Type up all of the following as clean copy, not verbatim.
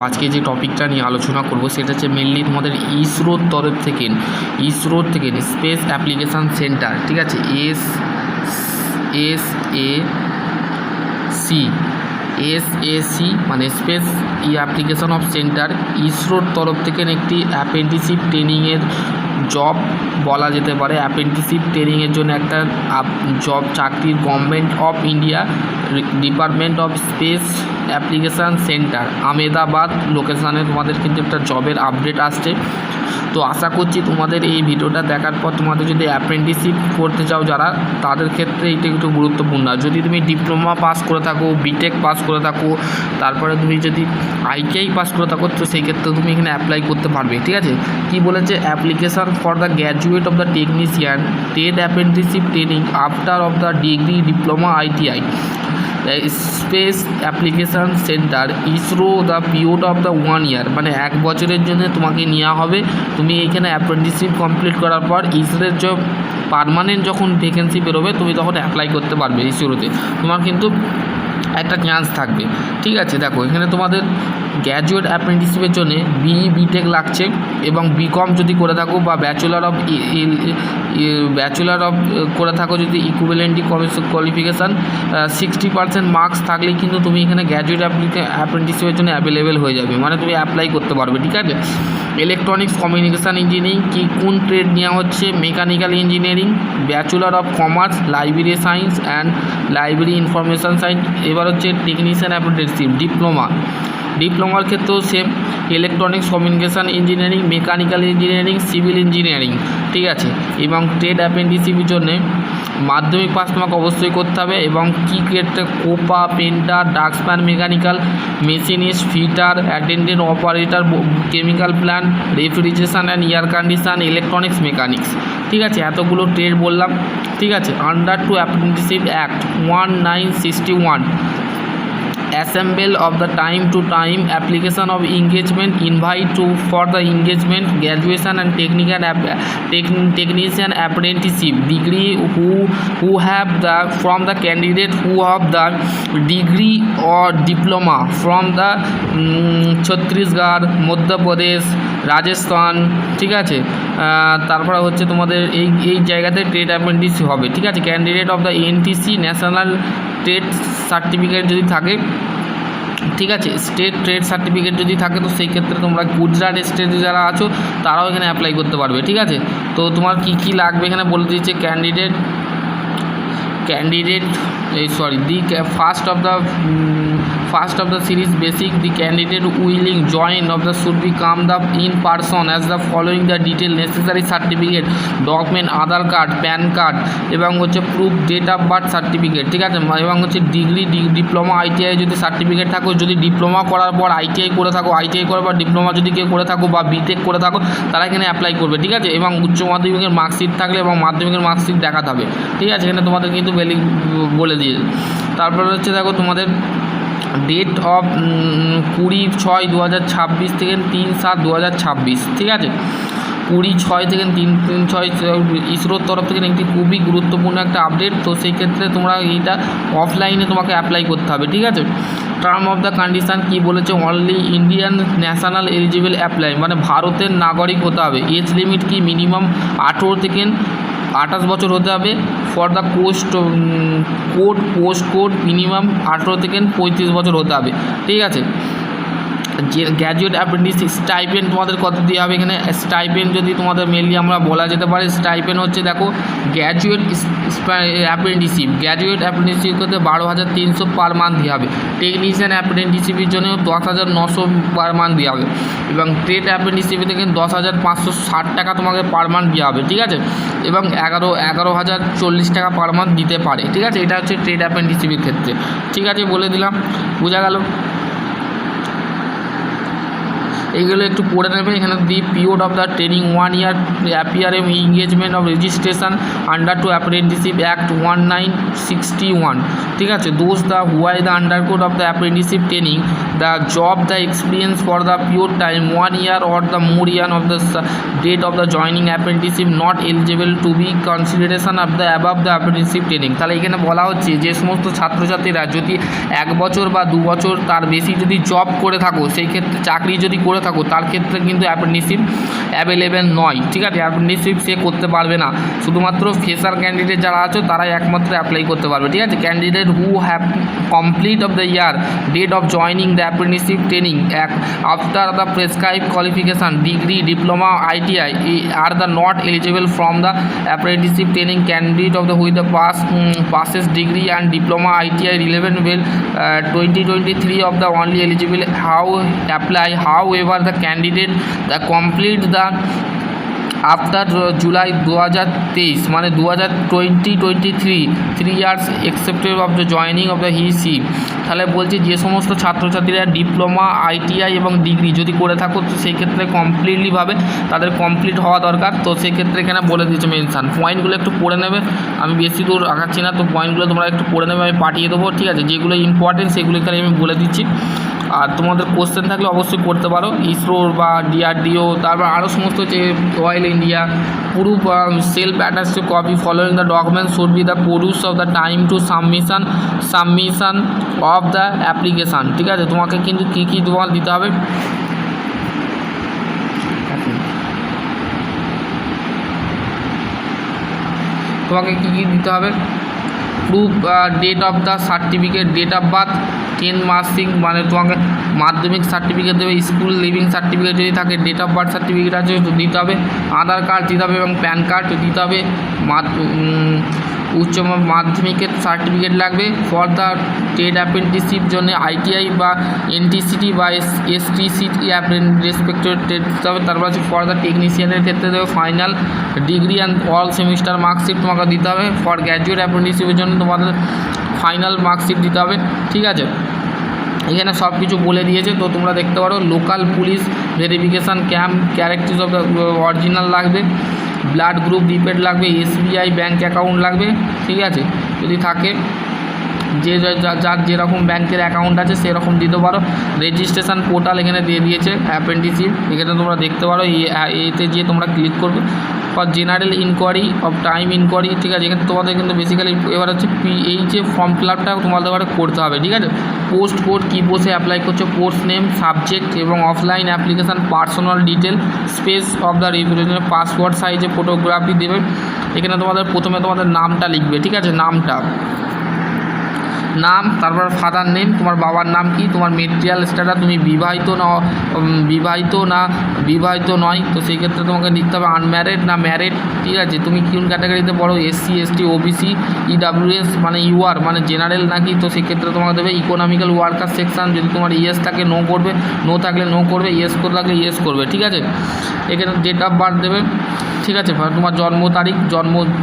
আজকে যে টপিকটা নিয়ে আলোচনা করব সেটা হচ্ছে মেনলি তোমাদের ইসরোর তরফ থেকে স্পেস অ্যাপ্লিকেশান সেন্টার, ঠিক আছে, এসএসি মানে স্পেস অ্যাপ্লিকেশন অফ সেন্টার, ইসরোর তরফ থেকে একটি অ্যাপ্রেন্টিসশিপ ট্রেনিংয়ের জব বলা যেতে পারে। অ্যাপ্রেন্টিসশিপ ট্রেনিংয়ের জন্য একটা জব চাকরির government of India department of speech application centre Ahmedabad লোকেশানে তোমাদের কিন্তু একটা জবের আপডেট আসছে। তো আশা করছি তোমাদের এই ভিডিওটা দেখার পর তোমাদের যদি অ্যাপ্রেন্টিসশিপ করতে চাও যারা, তাদের ক্ষেত্রে এটা একটু গুরুত্বপূর্ণ। যদি তুমি ডিপ্লোমা পাস করে থাকো, বিটেক পাস করে থাকো, তারপরে তুমি যদি আইটিআই পাস করে থাকো, তো সেই ক্ষেত্রে তুমি এখানে অ্যাপ্লাই করতে পারবে, ঠিক আছে। কি বলেছে, application for the graduate of the technician trade apprenticeship training after of the degree diploma ITI space application centre ISRO the period of the 1 ইয়ার, মানে 1 বছরের জন্য তোমাকে নেওয়া হবে। তুমি এইখানে অ্যাপ্রেন্টিসশিপ কমপ্লিট করার পর ইসরোর যে পার্মানেন্ট যখন ভ্যাকেন্সি বেরোবে তুমি তখন অ্যাপ্লাই করতে পারবে ইসরোতে, তোমার কিন্তু একটা চান্স থাকবে, ঠিক আছে। দেখো এখানে তোমাদের গ্র্যাজুয়েট অ্যাপ্রেন্টিসশিপের জন্য বিটেক লাগছে, এবং বিকম যদি করে থাকো বা ব্যাচেলার অফ করে থাকো, যদি ইকুইভ্যালেন্ট কোয়ালিফিকেশান 60% মার্কস থাকলেই কিন্তু তুমি এখানে গ্র্যাজুয়েট অ্যাপ্রেন্টিসশিপের জন্য অ্যাভেলেবেল হয়ে যাবে, মানে তুমি অ্যাপ্লাই করতে পারবে, ঠিক আছে। ইলেকট্রনিক্স কমিউনিকেশান ইঞ্জিনিয়ারিং কি কোন ট্রেড নেওয়া হচ্ছে, mechanical engineering, bachelor of commerce, library science and library information science. এবার হচ্ছে টেকনিশিয়ান অ্যাপ্রেন্টিসশিপ ডিপ্লোমার ক্ষেত্রেও same, electronics communication engineering, mechanical engineering, civil engineering, ঠিক আছে। এবং ট্রেড অ্যাপ্রেন্টিসশিপের জন্যে মাধ্যমিক পাস তোমাকে অবশ্যই করতে হবে, এবং কী ক্ষেত্রে COPA, painter, draughtsman, mechanical, machinist, fitter, attendant operator, chemical plant, refrigeration and air condition, electronics, mechanics, ঠিক আছে। এতগুলো ট্রেড বললাম, ঠিক আছে। Under to apprenticeship act 1961 assemble of the time to time application of engagement invite to for the engagement graduation and technician apprenticeship degree who have the from the candidate who have the degree or diploma from the Chhattisgarh, Madhya Pradesh, Rajasthan, ঠিক আছে। তারপরে হচ্ছে তোমাদের এই জায়গাতে trade apprenticeship হবে, ঠিক আছে। Candidate of the NTC national trade certificate যদি থাকে, ঠিক আছে, স্টেট ট্রেড সার্টিফিকেট যদি থাকে, তো সেই ক্ষেত্রে তোমরা গুজরাট স্টেটে যারা আছো তারাও এখানে অ্যাপ্লাই করতে পারবে, ঠিক আছে। তো তোমার কী কী লাগবে এখানে বলে দিচ্ছে, candidate the first of the series basic, the candidate willing join of the should become the in person as the following the detail necessary certificate document Aadhaar card, PAN card, এবং হচ্ছে proof date of birth certificate, ঠিক আছে। এবং হচ্ছে diploma ITI যদি certificate থাকো, যদি diploma করার পর আইটিআই করে থাকো, আইটিআই করার পর ডিপ্লোমা যদি কেউ করে থাকো বা বিটেক করে থাকো, তারা এখানে অ্যাপ্লাই করবে, ঠিক আছে। এবং উচ্চ মাধ্যমিকের মার্কশিট থাকলে এবং মাধ্যমিকের মার্কশিট দেখাতে হবে, ঠিক আছে। এখানে তোমাদের কিন্তু বলে দিয়ে, তারপরে হচ্ছে দেখো তোমাদের ডেট অফ 20/6/2026 থেকে 3/7/2026, ঠিক আছে। 20/6 থেকে 3/6 ইসরোর তরফ থেকে একটি খুবই গুরুত্বপূর্ণ একটা আপডেট। তো সেই ক্ষেত্রে তোমরা এইটা অফলাইনে তোমাকে অ্যাপ্লাই করতে হবে, ঠিক আছে। টার্ম অফ দ্য কন্ডিশান কী বলেছে, only Indian national eligible apply, মানে ভারতের নাগরিক হতে হবে। এজ লিমিট কি, মিনিমাম 18 থেকে 28 বছর হতে হবে। For the post code minimum 18 থেকে 35 বছর হতে হবে, ঠিক আছে। যে গ্র্যাজুয়েট অ্যাপ্রেন্টিসশিপ স্টাইপেন্ড তোমাদের কত দেওয়া হবে, এখানে স্টাইপেন্ড যদি তোমাদের মেনলি আমরা বলা যেতে পারে, স্টাইপেন্ড হচ্ছে দেখো গ্র্যাজুয়েট অ্যাপ্রেন্টিসশিপ করতে 12,300 পার মান্থ দেওয়া হবে। টেকনিশিয়ান অ্যাপ্রেন্টিসশিপের জন্য 10,900 পার মান্থ দেওয়া হবে, এবং ট্রেড অ্যাপ্রেন্টিসশিপ থেকে 10,560 টাকা তোমাকে পার মান্থ দেওয়া হবে, ঠিক আছে। এবং 11,040 টাকা পার মান্থ দিতে পারে, ঠিক আছে। এটা হচ্ছে ট্রেড অ্যাপ্রেন্টিসশিপের ক্ষেত্রে, ঠিক আছে, বলে দিলাম, বোঝা গেল। এইগুলো একটু পড়ে নেবে। এখানে the period of the training 1 year appear engagement of registration under to apprenticeship act 1961, ঠিক আছে। Those the why the undergone of the apprenticeship training the job the experience for the period time 1 year or the more year of the date of the joining apprenticeship not eligible to be consideration of the above the apprenticeship training। তাহলে এখানে বলা হচ্ছে যে সমস্ত ছাত্রছাত্রীরা যদি 1 বছর বা 2 বছর তার বেশি যদি জব করে থাকো, সেই ক্ষেত্রে চাকরি যদি করে থাকো, তার ক্ষেত্রে কিন্তু অ্যাপ্রেন্টিসশিপ অ্যাভেলেবেল নয়, ঠিক আছে। অ্যাপ্রেন্টিসশিপ সে করতে পারবে না, শুধুমাত্র ফ্রেশার ক্যান্ডিডেট যারা আছে তারাই একমাত্র অ্যাপ্লাই করতে পারবে, ঠিক আছে। Candidate who have complete of the year date of joining the apprenticeship training after the prescribe qualification degree diploma ITI are the not eligible from the apprenticeship training candidate of the with the passes degree and diploma ITI relevant well 2023 of the only eligible how apply। However the candidate the complete the after July 2023 মানে 2023 3 years accepted of the joining of the হিসি। তাহলে বলছি যে সমস্ত ছাত্রছাত্রীরা diploma ITI এবং degree যদি করে থাকো, তো সেই ক্ষেত্রে কমপ্লিটলিভাবে তাদের কমপ্লিট হওয়া দরকার। তো সেই ক্ষেত্রে এখানে বলে দিয়েছে মেনশান। পয়েন্টগুলো একটু পড়ে নেবে, আমি বেশি দূর আগাচ্ছি না, তো পয়েন্টগুলো তোমরা একটু পড়ে নেবে, আমি পাঠিয়ে দেবো, ঠিক আছে। যেগুলো ইম্পর্টেন্ট সেগুলো এখানে আমি বলে দিচ্ছি। আর তোমাদের কোশ্চেন থাকলে অবশ্যই করতে পারো, ইসরোর বা DRDO, তারপর আরও সমস্ত যে oil India proof self attested copy following the document should be the produce of the time to submission of the application, ঠিক আছে। তোমাকে কিন্তু কী কী তোমার দিতে হবে, তোমাকে কী কী দিতে হবে, proof date of the certificate, date of birth, 10 marksheet মানে তোমাকে মাধ্যমিক সার্টিফিকেট দেবে, স্কুল লিভিং সার্টিফিকেট যদি থাকে, ডেট অফ বার্থ সার্টিফিকেট আছে দিতে হবে, আধার কার্ড দিতে হবে এবং প্যান কার্ড দিতে হবে, উচ্চ মাধ্যমিকের সার্টিফিকেট লাগবে। ফর দ্য ট্রেড অ্যাপ্রেন্টিসশিপ জন্য ITI বা NTCT বা STCT রেসপেক্টিভ ট্রেড দিতে হবে। তারপর আছে ফর দ্য টেকনিশিয়ানের ক্ষেত্রে দেবে final degree and all semester marksheet তোমাকে দিতে হবে। ফর গ্র্যাজুয়েট অ্যাপ্রেন্টিসশিপের জন্য তোমাদের ফাইনাল মার্কশিট দিতে হবে, ঠিক আছে। এখানে সব কিছু বলে দিয়েছে, তো তোমরা দেখতে পারো। Local police verification camp characters of the original লাগবে, ব্লাড গ্রুপ রিপোর্ট লাগবে, SBI ব্যাঙ্ক অ্যাকাউন্ট লাগবে, ঠিক আছে। যদি থাকে যে যার যেরকম ব্যাংকের অ্যাকাউন্ট আছে সেরকম দিতে পারো। রেজিস্ট্রেশন পোর্টাল এখানে দিয়ে দিয়েছে অ্যাপ্রেন্টিসশিপ, এখানে তোমরা দেখতে পারো। এতে গিয়ে তোমরা ক্লিক করবে। For general enquiry of time enquiry, ঠিক আছে। এখানে তোমাদের কিন্তু বেসিক্যালি এবার হচ্ছে এই যে ফর্ম ফিল আপটা তোমাদের এবারে করতে হবে, ঠিক আছে। পোস্ট কোড কী পোস্টে অ্যাপ্লাই করছো, পোস্ট নেম, সাবজেক্ট এবং offline application, personal detail, space of the representative, passport সাইজে ফটোগ্রাফি দেবে। এখানে তোমাদের প্রথমে তোমাদের নামটা লিখবে, ঠিক আছে। নাম, তারপর ফাদার নেম, তোমার বাবার নাম কি, তোমার মেটেরিয়াল স্ট্যাটাস, তুমি বিবাহিত না বিবাহিত নয়, তো সেই ক্ষেত্রে তোমাকে লিখতে হবে আনম্যারিড না ম্যারিড, ঠিক আছে। তুমি কোন ক্যাটাগরিতে পড়ো, SC ST OBC EWS মানে UR মানে জেনারেল নাকি, তো সেক্ষেত্রে তোমাকে দেবে ইকোনমিক্যাল ওয়ার্কার সেকশন। যদি তোমার ইয়েস থাকে নো করবে, নো থাকলে নো করবে, ইয়েস করে থাকলে ইয়েস করবে, ঠিক আছে। এখানে ডেট অফ বার্থ দেবে, ঠিক আছে। তোমার জন্ম তারিখ,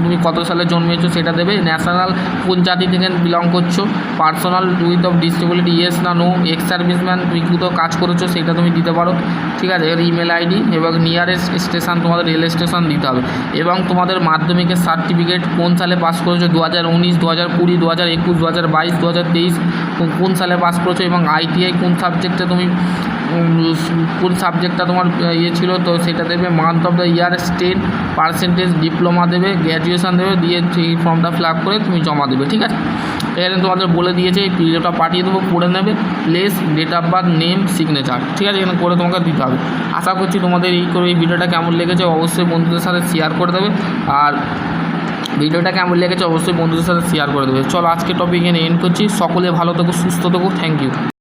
তুমি কত সালে জন্মেছো সেটা দেবে। ন্যাশনাল কোন জাতি থেকে বিলং করছো, personal with of disability yes না নো, এক্স সার্ভিসম্যান তুমি কোথাও কাজ করেছো সেটা তুমি দিতে পারো, ঠিক আছে। এর ইমেল ID এবং নিয়ারেস্ট স্টেশন তোমাদের রেল স্টেশন দিতে হবে। এবং তোমাদের মাধ্যমিকের সার্টিফিকেট কোন সালে পাস করেছো, 2019 2020 2021 2022 2023 কোন সালে পাস করেছো, এবং ITI কোন সাবজেক্টে তুমি কোন সাবজেক্টটা তোমার ছিল, তো সেটা দেবে। Month of the year, state, percentage, diploma দেবে, গ্র্যাজুয়েশন দেবে, দিয়ে সেই ফর্মটা ফিল আপ করে তুমি জমা দেবে, ঠিক আছে। এখানে তোমাদের বলে দিয়েছে, এই পিডিএফটা পাঠিয়ে দেবো, পড়ে নেবে। Place, date of birth, name, signature, ঠিক আছে। এখানে করে তোমাকে দিতে হবে। আশা করছি তোমাদের এই ভিডিওটা কেমন লেগেছে অবশ্যই বন্ধুদের সাথে শেয়ার করে দেবে। আর ভিডিওটা কেমন লেগেছে অবশ্যই বন্ধুদের সাথে শেয়ার করে দেবে। চলো আজকে টপিক এখানে এন্ড করছি। সকলে ভালো থেকো, সুস্থ থেকো, থ্যাংক ইউ।